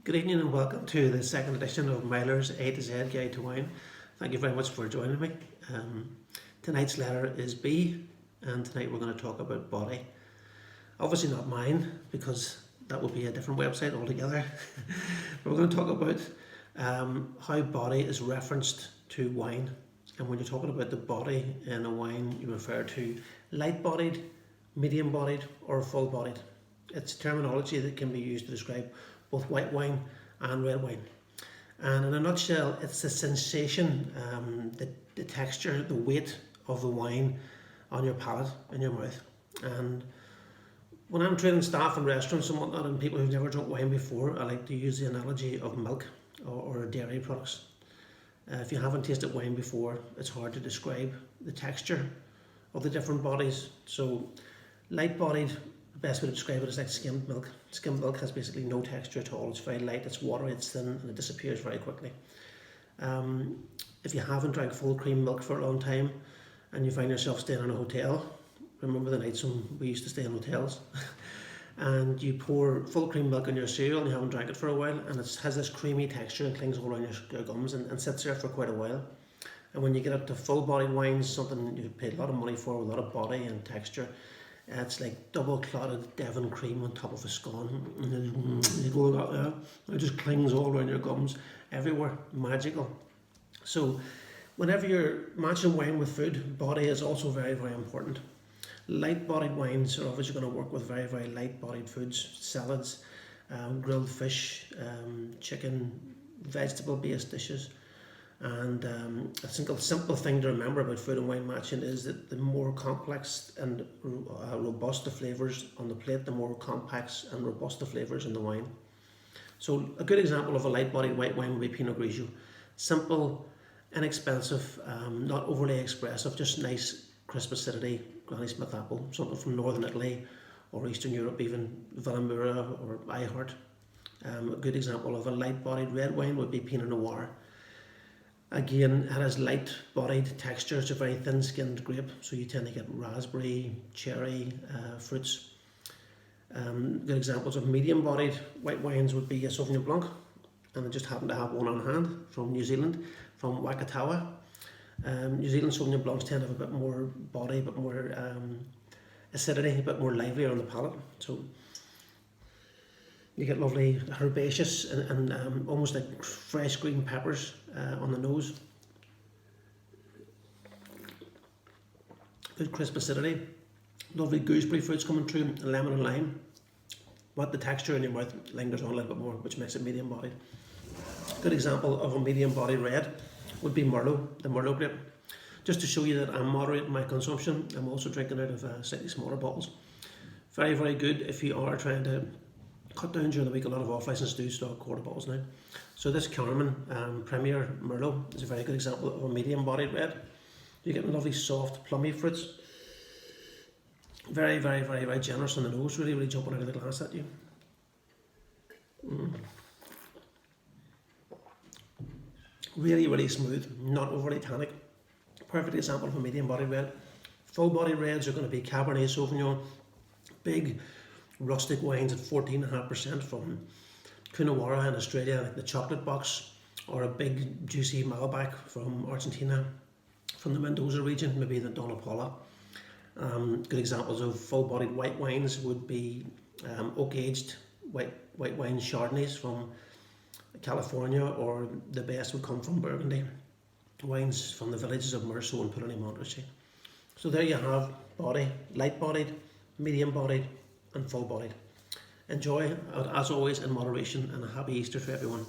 Good evening and welcome to the second edition of Myler's A to Z Guide to Wine. Thank you very much for joining me. Tonight's letter is B, and tonight we're going to talk about body. Obviously not mine, because that would be a different website altogether. But we're going to talk about how body is referenced to wine. And when you're talking about the body in a wine, you refer to light-bodied, medium-bodied or full-bodied. It's terminology that can be used to describe both white wine and red wine. And in a nutshell, it's the sensation, the texture, the weight of the wine on your palate, in your mouth. And when I'm training staff in restaurants and whatnot, and people who've never drunk wine before, I like to use the analogy of milk or dairy products. If you haven't tasted wine before, it's hard to describe the texture of the different bodies. So light-bodied, the best way to describe it is like skimmed milk. Skimmed milk has basically no texture at all. It's very light, it's watery, it's thin, and it disappears very quickly. If you haven't drank full cream milk for a long time and you find yourself staying in a hotel, remember the nights when we used to stay in hotels, and you pour full cream milk on your cereal and you haven't drank it for a while, and it has this creamy texture and clings all around your gums and sits there for quite a while. And when you get up to full-bodied wines, something you paid a lot of money for, with a lot of body and texture, it's like double clotted Devon cream on top of a scone. And then you go like that, it just clings all around your gums, everywhere, magical. So whenever you're matching wine with food, body is also very, very important. Light-bodied wines are obviously going to work with very, very light-bodied foods, salads, grilled fish, chicken, vegetable-based dishes. And I think a simple thing to remember about food and wine matching is that the more complex and robust the flavours on the plate, the more complex and robust the flavours in the wine. So a good example of a light-bodied white wine would be Pinot Grigio. Simple, inexpensive, not overly expressive, just nice, crisp acidity, Granny Smith apple, something from Northern Italy or Eastern Europe, even Villamura or Ihart. A good example of a light-bodied red wine would be Pinot Noir. Again, it has light-bodied texture. It's a very thin-skinned grape, so you tend to get raspberry, cherry fruits. Good examples of medium-bodied white wines would be a Sauvignon Blanc, and I just happen to have one on hand from New Zealand, from Wakatawa. New Zealand Sauvignon Blancs tend to have a bit more body, a bit more acidity, a bit more livelier on the palate. So you get lovely herbaceous and almost like fresh green peppers on the nose. Good crisp acidity. Lovely gooseberry fruits coming through, and lemon and lime. But the texture in your mouth lingers on a little bit more, which makes it medium bodied. Good example of a medium bodied red would be Merlot, the Merlot grape. Just to show you that I'm moderating my consumption, I'm also drinking out of slightly smaller bottles. Very, very good if you are trying to cut down during the week. A lot of off-licence do stock quarter bottles now. So this Carmen Premier Merlot is a very good example of a medium-bodied red. You get lovely soft plummy fruits. Very, very, very, very generous on the nose, really, really jumping out of the glass at you. Really, really smooth, not overly tannic. Perfect example of a medium-bodied red. Full-bodied reds are going to be Cabernet Sauvignon, big rustic wines at 14.5% from Coonawarra in Australia, like the Chocolate Box, or a big juicy Malbec from Argentina, from the Mendoza region, maybe the Dona Paula. Good examples of full-bodied white wines would be oak-aged white wine Chardonnays from California, or the best would come from Burgundy, wines from the villages of Meursault and Puligny-Montrachet. So there you have body, light-bodied, medium-bodied, and full-bodied. Enjoy, as always, in moderation, and a happy Easter to everyone.